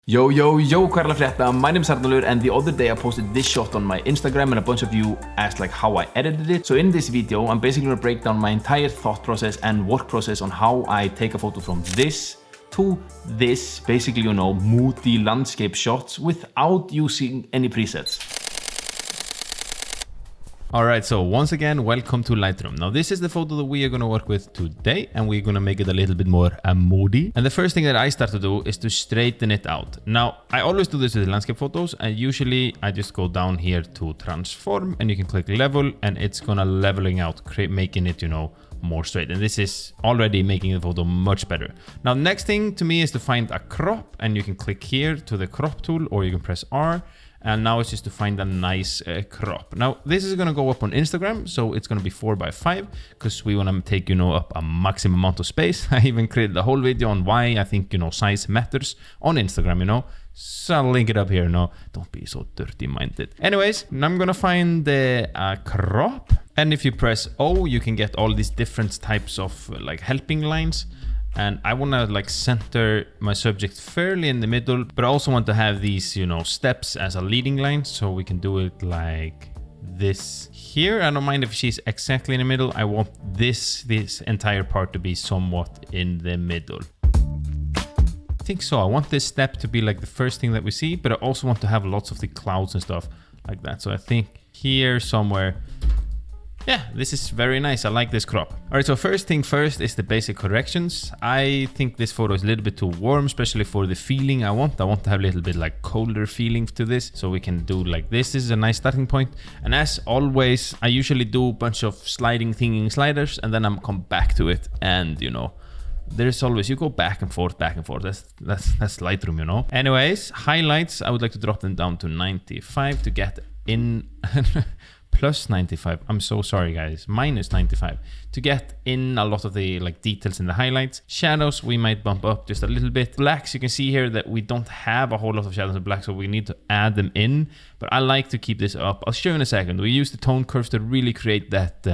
Yo, hvað er að frétta? My name is Arnaldur, and the other day I posted this shot on my Instagram and a bunch of you asked like how I edited it. So in this video, I'm basically gonna break down my entire thought process and work process on how I take a photo from this to this, basically, you know, moody landscape shots without using any presets. Alright, so once again, welcome to Lightroom. Now this is the photo that we are going to work with today, and we're going to make it a little bit more moody. And the first thing that I start to do is to straighten it out. Now, I always do this with landscape photos, and usually I just go down here to transform, and you can click level, and it's going to leveling out, making it, you know, more straight. And this is already making the photo much better. Now, next thing to me is to find a crop, and you can click here to the crop tool, or you can press R. And now it's just to find a nice crop. Now this is gonna go up on Instagram, so it's gonna be 4:5 because we wanna take, you know, up a maximum amount of space. I even created a whole video on why I think, you know, size matters on Instagram, you know. So I'll link it up here. No, don't be so dirty-minded. Anyways, I'm gonna find the crop, and if you press O, you can get all these different types of like helping lines. And I want to like center my subject fairly in the middle, but I also want to have these, you know, steps as a leading line. So we can do it like this here. I don't mind if she's exactly in the middle. I want this entire part to be somewhat in the middle. I think so. I want this step to be like the first thing that we see, but I also want to have lots of the clouds and stuff like that. So I think here somewhere. Yeah, this is very nice. I like this crop. All right, so first thing first is the basic corrections. I think this photo is a little bit too warm, especially for the feeling I want. I want to have a little bit like colder feeling to this. So we can do like this. This is a nice starting point. And as always, I usually do a bunch of sliding thinking sliders, and then I'm come back to it. And you know, there's always, you go back and forth. That's Lightroom, you know. Anyways, highlights, I would like to drop them down to 95 to get in plus 95. I'm so sorry guys, minus 95 to get in a lot of the like details in the highlights. Shadows we might bump up just a little bit. Blacks, you can see here that we don't have a whole lot of shadows and black, so we need to add them in, but I like to keep this up. I'll show you in a second. We use the tone curves to really create that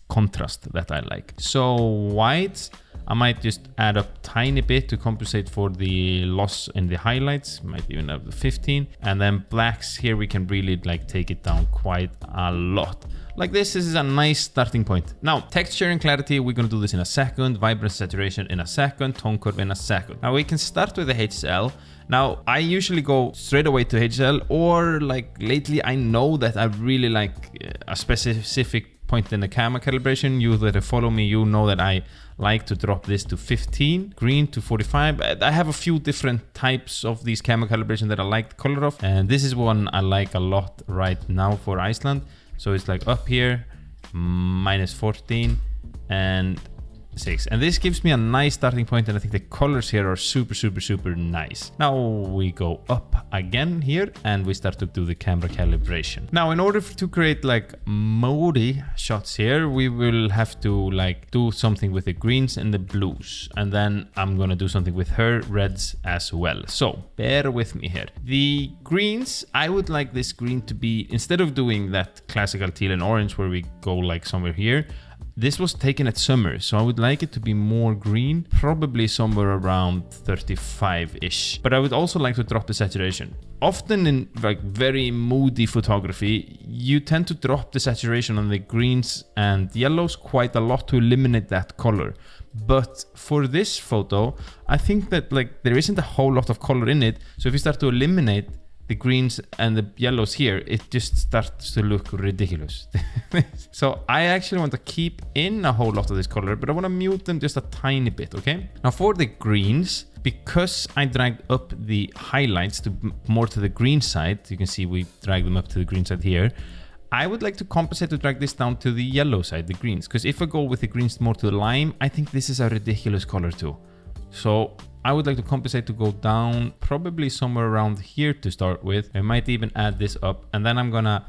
contrast that I like. So whites, I might just add up tiny bit to compensate for the loss in the highlights, might even have the 15. And then blacks here, we can really like take it down quite a lot. Like this is a nice starting point. Now, texture and clarity, we're gonna do this in a second. Vibrance, saturation in a second. Tone curve in a second. Now we can start with the HL. Now, I usually go straight away to HL, or like lately I know that I really like a specific point in the camera calibration. You that follow me, you know that I like to drop this to 15, green to 45. I have a few different types of these camera calibration that I like the color of, and this is one I like a lot right now for Iceland. So it's like up here, minus 14 and 6, and this gives me a nice starting point, and I think the colors here are super nice. Now we go up again here, and we start to do the camera calibration. Now in order to create like moody shots here, we will have to like do something with the greens and the blues, and then I'm gonna do something with her reds as well. So bear with me here. The greens, I would like this green to be, instead of doing that classical teal and orange where we go like somewhere here, this was taken at summer, so I would like it to be more green, probably somewhere around 35-ish. But I would also like to drop the saturation. Often in like very moody photography, you tend to drop the saturation on the greens and yellows quite a lot to eliminate that color. But for this photo, I think that like there isn't a whole lot of color in it. So if you start to eliminate the greens and the yellows here, it just starts to look ridiculous. So I actually want to keep in a whole lot of this color, but I want to mute them just a tiny bit, okay? Now for the greens, because I dragged up the highlights to more to the green side, you can see we drag them up to the green side here. I would like to compensate to drag this down to the yellow side, the greens, because if I go with the greens more to the lime, I think this is a ridiculous color too. So I would like to compensate to go down probably somewhere around here to start with. I might even add this up, and then I'm gonna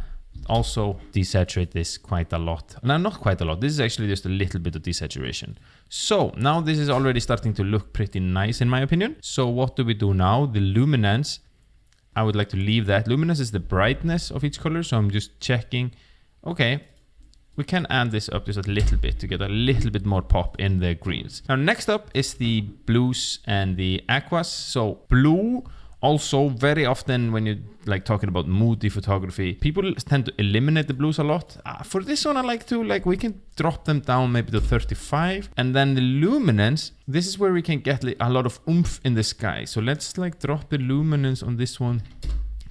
also desaturate this quite a lot. No, not quite a lot. This is actually just a little bit of desaturation. So now this is already starting to look pretty nice in my opinion. So what do we do now? The luminance, I would like to leave that. Luminance is the brightness of each color. So I'm just checking. Okay, we can add this up just a little bit to get a little bit more pop in the greens. Now next up is the blues and the aquas. So blue Also, very often when you're like talking about moody photography, people tend to eliminate the blues a lot. For this one, I like to, like, we can drop them down maybe to 35. And then the luminance, this is where we can get like, a lot of oomph in the sky. So let's like drop the luminance on this one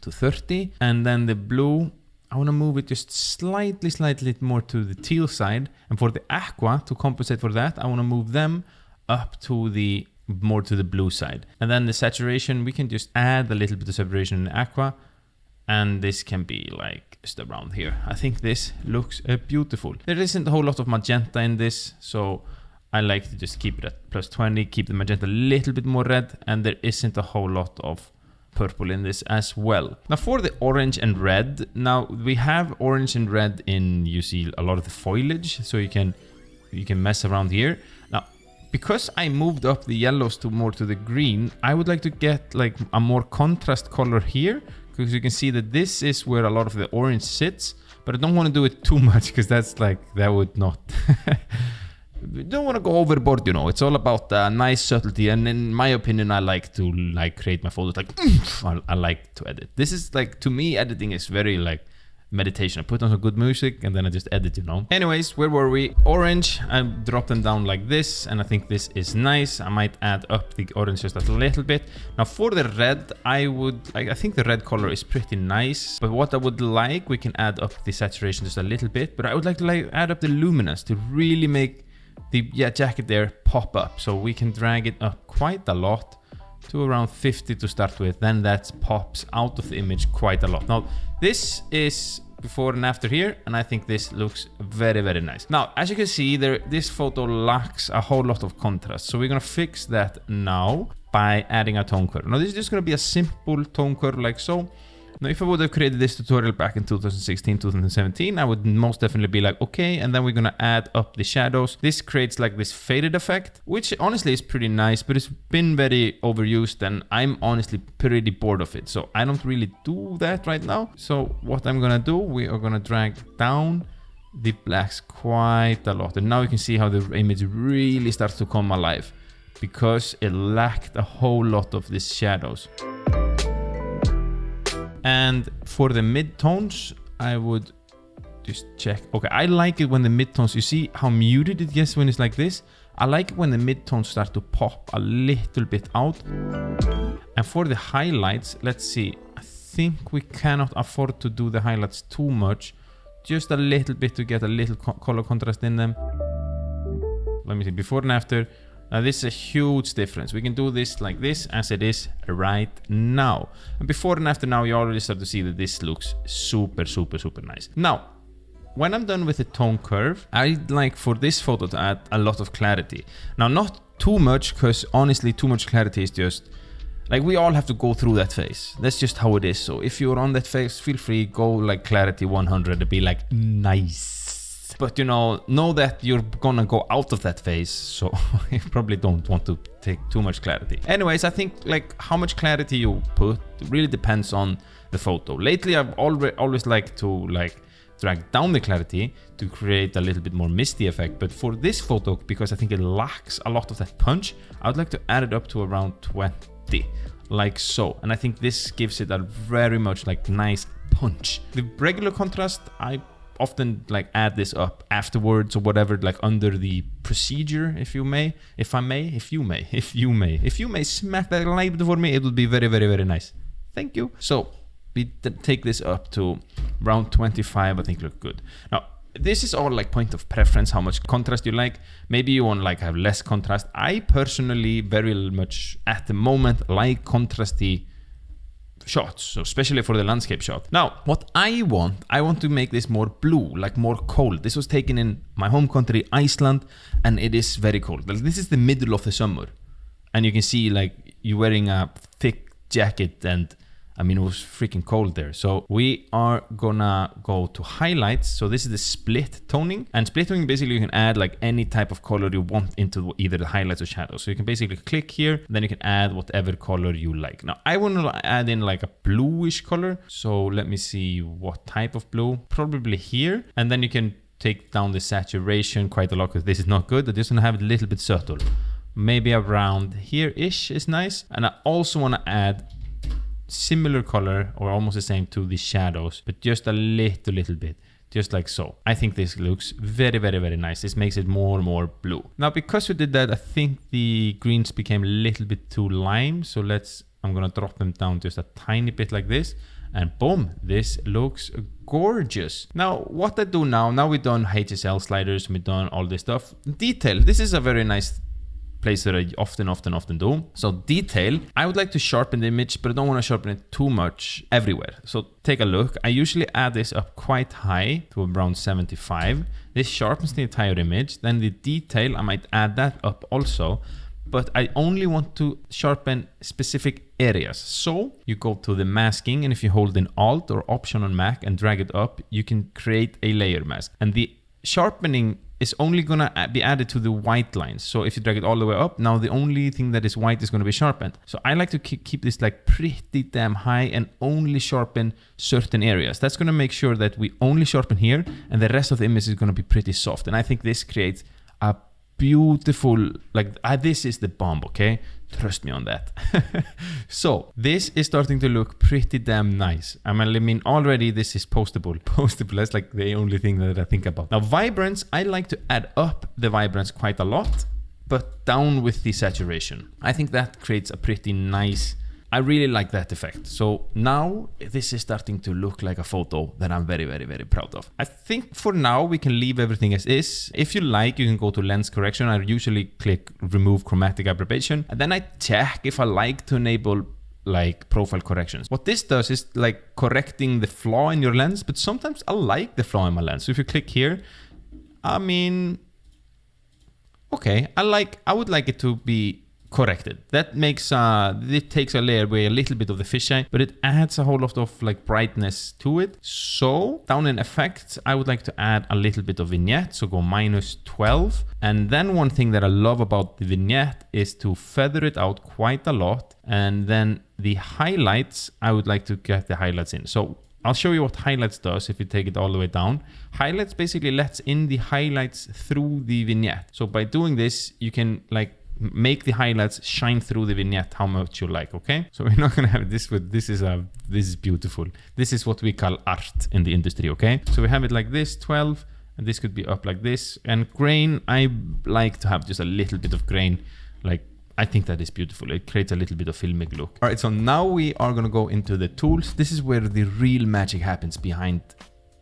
to 30. And then the blue, I want to move it just slightly more to the teal side. And for the aqua, to compensate for that, I want to move them up to the more to the blue side. And then the saturation, we can just add a little bit of separation in the aqua, and this can be like just around here. I think this looks beautiful. There isn't a whole lot of magenta in this, so I like to just keep it at +20, keep the magenta a little bit more red, and there isn't a whole lot of purple in this as well. Now for the orange and red, now we have orange and red in, you see a lot of the foliage, so you can mess around here. Now because I moved up the yellows to more to the green, I would like to get like a more contrast color here, because you can see that this is where a lot of the orange sits, but I don't want to do it too much because that's like, that would not, you don't want to go overboard, you know. It's all about nice subtlety, and in my opinion, I like to like create my photos like, I like to edit. This is like, to me, editing is very like meditation. I put on some good music and then I just edit, you know. Anyways, where were we? Orange, I drop them down like this, and I think this is nice. I might add up the orange just a little bit. Now for the red, I think the red color is pretty nice, but what I would like, we can add up the saturation just a little bit, but I would like to like add up the luminance to really make the jacket there pop up. So we can drag it up quite a lot to around 50 to start with, then that pops out of the image quite a lot. Now this is before and after here, and I think this looks very, very nice. Now as you can see there, this photo lacks a whole lot of contrast, so we're gonna fix that now by adding a tone curve. Now this is just gonna be a simple tone curve like so. Now if I would have created this tutorial back in 2016, 2017, I would most definitely be like, okay, and then we're gonna add up the shadows. This creates like this faded effect, which honestly is pretty nice, but it's been very overused and I'm honestly pretty bored of it. So I don't really do that right now. So what I'm gonna do, we are gonna drag down the blacks quite a lot. And now you can see how the image really starts to come alive because it lacked a whole lot of these shadows. And for the mid-tones, I would just check. Okay, I like it when the mid-tones, you see how muted it gets when it's like this? I like it when the mid-tones start to pop a little bit out. And for the highlights, let's see. I think we cannot afford to do the highlights too much. Just a little bit to get a little color contrast in them. Let me see, before and after. Now this is a huge difference. We can do this like this as it is right now. And before and after now, you already start to see that this looks super, super, super nice. Now, when I'm done with the tone curve, I'd like for this photo to add a lot of clarity. Now, not too much, because honestly, too much clarity is just, like, we all have to go through that phase. That's just how it is. So if you're on that phase, feel free, go like clarity 100 and be like, nice. But you know that you're gonna go out of that phase, so you probably don't want to take too much clarity. Anyways, I think like how much clarity you put really depends on the photo. Lately, I've always liked to like drag down the clarity to create a little bit more misty effect. But for this photo, because I think it lacks a lot of that punch, I would like to add it up to around 20, like so. And I think this gives it a very much like nice punch. The regular contrast, I often like add this up afterwards or whatever, like under the procedure, if you may smack that like for me, it would be very, very, very nice. Thank you. So we take this up to around 25, I think look good. Now this is all like point of preference, how much contrast you like. Maybe you want like have less contrast. I personally very much at the moment like contrasty shots, so especially for the landscape shot. Now, what I want to make this more blue, like more cold. This was taken in my home country, Iceland, and it is very cold. Like, this is the middle of the summer, and you can see like you wearing a thick jacket, and I mean it was freaking cold there. So we are gonna go to highlights. So this is the split toning, and split toning basically you can add like any type of color you want into either the highlights or shadows. So you can basically click here, then you can add whatever color you like. Now I want to add in like a bluish color. So let me see what type of blue, probably here. And then you can take down the saturation quite a lot because this is not good. I just want to have it a little bit subtle. Maybe around here-ish is nice. And I also want to add similar color or almost the same to the shadows, but just a little bit. Just like so. I think this looks very nice. This makes it more and more blue. Now, because we did that, I think the greens became a little bit too lime. So I'm gonna drop them down just a tiny bit like this. And boom, this looks gorgeous. Now, what I do now we've done HSL sliders, we've done all this stuff. Detail, this is a very nice place that I often do. So detail, I would like to sharpen the image, but I don't want to sharpen it too much everywhere. So take a look. I usually add this up quite high to around 75. This sharpens the entire image. Then the detail, I might add that up also, but I only want to sharpen specific areas. So you go to the masking, and if you hold in Alt or Option on Mac and drag it up, you can create a layer mask. And the sharpening is only gonna be added to the white lines. So if you drag it all the way up, now the only thing that is white is gonna be sharpened. So I like to keep this like pretty damn high and only sharpen certain areas. That's gonna make sure that we only sharpen here and the rest of the image is gonna be pretty soft. And I think this creates a beautiful, this is the bomb, okay? Trust me on that. So this is starting to look pretty damn nice. I mean, already this is postable. Postable, that's like the only thing that I think about. Now, vibrance, I like to add up the vibrance quite a lot, but down with the saturation. I think that creates a pretty nice, I really like that effect. So now this is starting to look like a photo that I'm very proud of. I think for now we can leave everything as is. If you like, you can go to lens correction. I usually click remove chromatic aberration, and then I check if I like to enable like profile corrections. What this does is like correcting the flaw in your lens, but sometimes I like the flaw in my lens. So if you click here, I mean, okay, I would like it to be corrected. That makes it takes a layer away a little bit of the fisheye, but it adds a whole lot of like brightness to it. So down in effects, I would like to add a little bit of vignette, so go -12. And then one thing that I love about the vignette is to feather it out quite a lot. And then the highlights, I would like to get the highlights in. So I'll show you what highlights does if you take it all the way down. Highlights basically lets in the highlights through the vignette. So by doing this, you can like make the highlights shine through the vignette how much you like, okay? So we're not gonna have this, but this is beautiful. This is what we call art in the industry, okay? So we have it like this, 12, and this could be up like this. And grain, I like to have just a little bit of grain. Like, I think that is beautiful. It creates a little bit of filmic look. All right, so now we are gonna go into the tools. This is where the real magic happens behind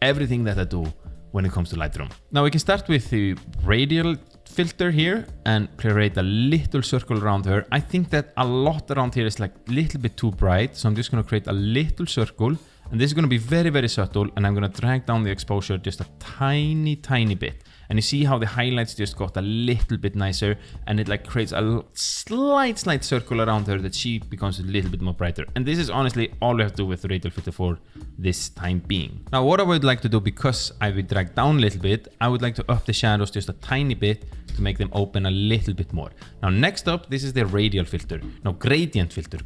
everything that I do when it comes to Lightroom. Now we can start with the radial filter here and create a little circle around her. I think that a lot around here is like a little bit too bright, so I'm just going to create a little circle, and this is going to be very subtle, and I'm going to drag down the exposure just a tiny bit. And you see how the highlights just got a little bit nicer, and it like creates a slight circle around her that she becomes a little bit more brighter. And this is honestly all we have to do with the radial filter for this time being. Now what I would like to do, because I will drag down a little bit, I would like to up the shadows just a tiny bit to make them open a little bit more. Now next up, this is the radial filter. No, gradient filter.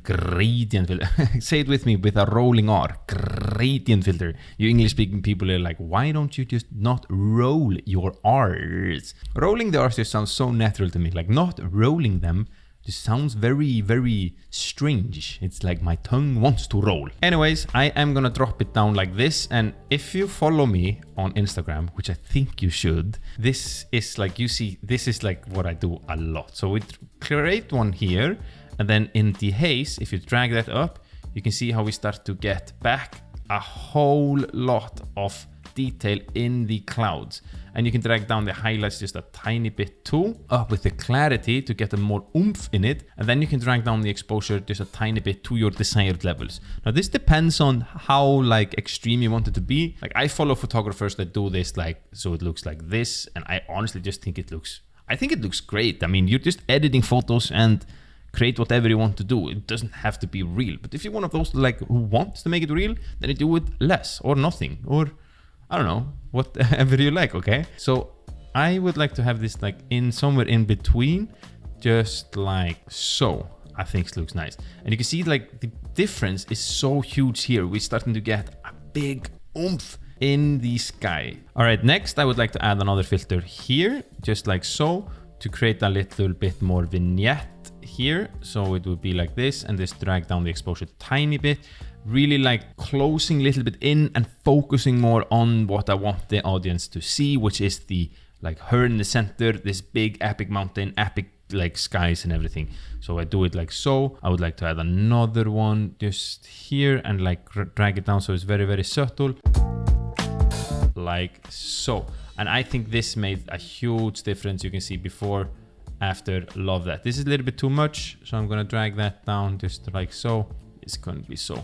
Say it with me with a rolling R. Gradient filter. You English speaking people are like, why don't you just not roll your R's? Rolling the R's just sounds so natural to me. Like not rolling them just sounds very strange. It's like my tongue wants to roll. Anyways, I am gonna drop it down like this, and if you follow me on Instagram, which I think you should, this is like, you see, this is like what I do a lot. So we create one here, and then in dehaze, if you drag that up, you can see how we start to get back a whole lot of detail in the clouds. And you can drag down the highlights just a tiny bit too, up with the clarity to get a more oomph in it. And then you can drag down the exposure just a tiny bit to your desired levels. Now this depends on how like extreme you want it to be. Like I follow photographers that do this like, so it looks like this. And I honestly just think it looks great. I mean, you're just editing photos and create whatever you want to do. It doesn't have to be real. But if you're one of those like who wants to make it real, then you do it less or nothing, or I don't know, whatever you like, okay? So I would like to have this like in somewhere in between, just like so. I think it looks nice. And you can see like the difference is so huge here. We're starting to get a big oomph in the sky. All right, next I would like to add another filter here, just like so, to create a little bit more vignette here. So it would be like this, and just drag down the exposure a tiny bit. Really like closing a little bit in and focusing more on what I want the audience to see, which is the like her in the center, this big epic mountain, epic like skies and everything. So I do it like so. I would like to add another one just here and like drag it down so it's very, very subtle. Like so. And I think this made a huge difference. You can see before, after, love that. This is a little bit too much, so I'm gonna drag that down just like so. It's gonna be so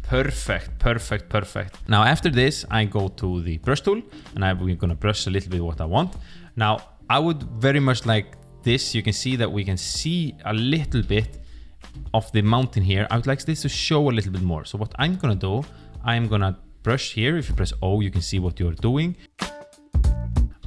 perfect, perfect, perfect. Now after this, I go to the brush tool and we're gonna brush a little bit what I want. Now I would very much like this. You can see that we can see a little bit of the mountain here. I would like this to show a little bit more. So what I'm gonna do, I'm gonna brush here. If you press O, you can see what you're doing.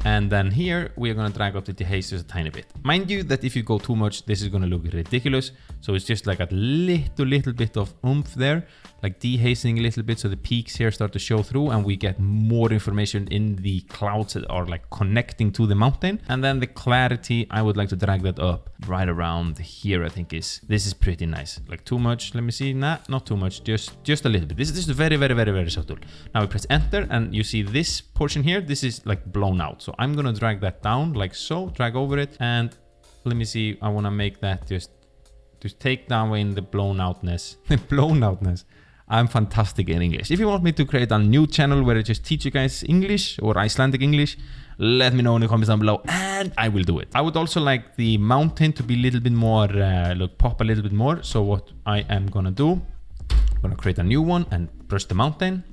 And then here, we are gonna drag up the dehaze just a tiny bit. Mind you that if you go too much, this is gonna look ridiculous. So it's just like a little bit of oomph there, like dehazing a little bit so the peaks here start to show through and we get more information in the clouds that are like connecting to the mountain. And then the clarity, I would like to drag that up right around here, I think this is pretty nice. Like too much, let me see, nah, not too much, just a little bit. This is very, very, very, very subtle. Now we press enter and you see this portion here, this is like blown out. So I'm gonna drag that down like so, drag over it, and let me see, I wanna make that just take down in the blown outness. The blown outness. I'm fantastic in English. If you want me to create a new channel where I just teach you guys English or Icelandic English, let me know in the comments down below and I will do it. I would also like the mountain to be a little bit more, pop a little bit more. So what I am gonna do, I'm gonna create a new one and brush the mountain.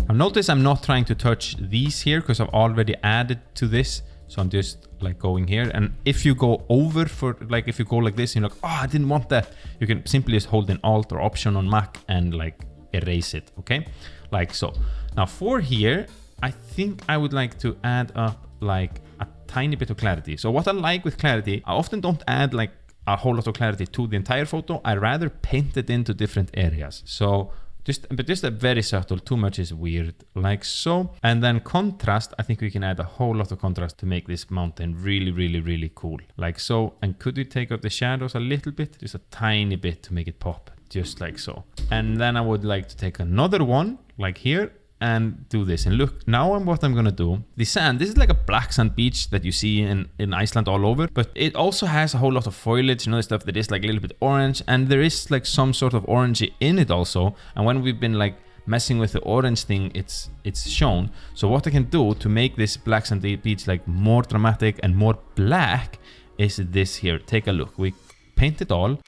Now notice I'm not trying to touch these here because I've already added to this. So I'm just like going here. And if you go over for like, if you go like this and you're like, oh, I didn't want that. You can simply just hold an Alt or Option on Mac and like erase it. Okay. Like so. Now for here, I think I would like to add up like a tiny bit of clarity. So what I like with clarity, I often don't add like a whole lot of clarity to the entire photo. I rather paint it into different areas. So just a very subtle, too much is weird, like so. And then contrast, I think we can add a whole lot of contrast to make this mountain really, really, really cool, like so. And could we take up the shadows a little bit, just a tiny bit to make it pop, just like so. And then I would like to take another one, like here, and do this. And look, now what I'm gonna do, the sand, this is like a black sand beach that you see in Iceland all over, but it also has a whole lot of foliage and other stuff that is like a little bit orange, and there is like some sort of orangey in it also. And when we've been like messing with the orange thing, it's shown. So what I can do to make this black sand beach like more dramatic and more black is this here. Take a look, we paint it all.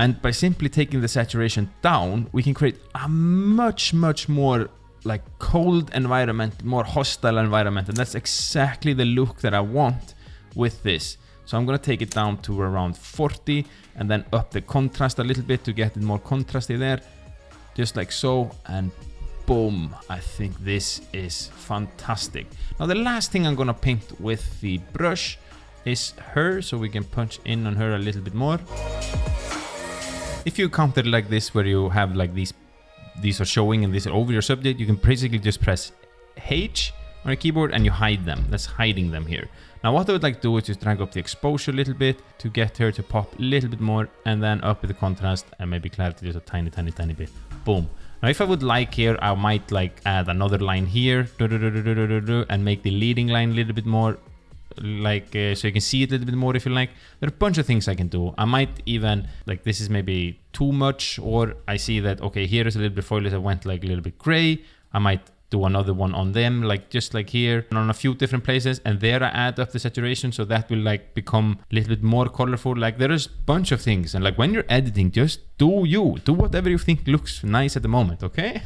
And by simply taking the saturation down, we can create a much, much more like cold environment, more hostile environment. And that's exactly the look that I want with this. So I'm gonna take it down to around 40 and then up the contrast a little bit to get it more contrasty there. Just like so, and boom, I think this is fantastic. Now the last thing I'm gonna paint with the brush is her, so we can punch in on her a little bit more. If you counter like this, where you have like these are showing and these are over your subject, you can basically just press H on your keyboard and you hide them. That's hiding them here. Now what I would like to do is just drag up the exposure a little bit to get her to pop a little bit more, and then up with the contrast and maybe clarity just a tiny, tiny, tiny bit. Boom. Now if I would like here, I might like add another line here and make the leading line a little bit more like so you can see it a little bit more if you like. There are a bunch of things I can do. I might even like, this is maybe too much, or I see that okay, here is a little bit foliage that went like a little bit gray. I might do another one on them, like just like here and on a few different places, and there I add up the saturation so that will like become a little bit more colorful. Like there is a bunch of things, and like when you're editing, just do whatever you think looks nice at the moment, okay?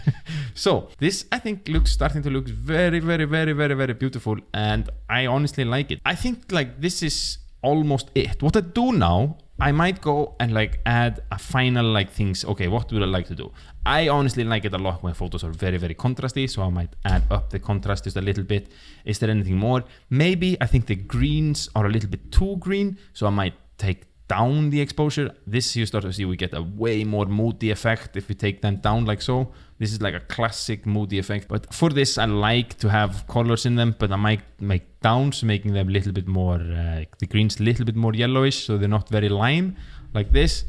So this I think starting to look very, very, very, very, very beautiful, and I honestly like it. I think like this is almost it. What I do now, I might go and like add a final like things. Okay, what would I like to do? I honestly like it a lot when photos are very, very contrasty, so I might add up the contrast just a little bit. Is there anything more? Maybe I think the greens are a little bit too green, so I might take down the exposure, this you start to see we get a way more moody effect if we take them down like so. This is like a classic moody effect, but for this I like to have colors in them, but I might make downs, making them a little bit more, the greens a little bit more yellowish, so they're not very lime like this.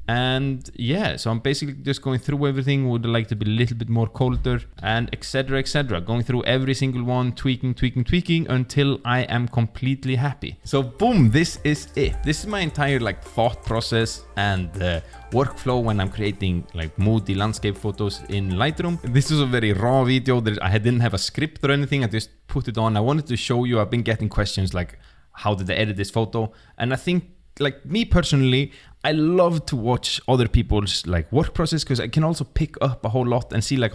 And yeah, so I'm basically just going through everything. Would like to be a little bit more colder, and etc, etc, going through every single one, tweaking until I am completely happy. So boom, this is it. This is my entire like thought process and workflow when I'm creating like moody landscape photos in Lightroom. This is a very raw video. I didn't have a script or anything. I just put it on. I wanted to show you. I've been getting questions like, how did I edit this photo? And I think, like me personally, I love to watch other people's like work process, because I can also pick up a whole lot and see like,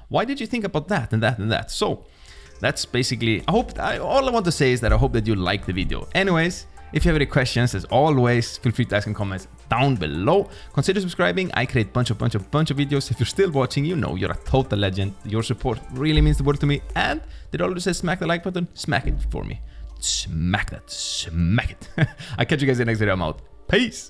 why did you think about that and that and that? So that's basically, all I want to say is that I hope that you like the video. Anyways, if you have any questions, as always, feel free to ask in comments down below. Consider subscribing. I create bunch of videos. If you're still watching, you know you're a total legend. Your support really means the world to me. And did already say smack the like button? Smack it for me. Smack that. Smack it. I'll catch you guys in the next video. I'm out. Peace.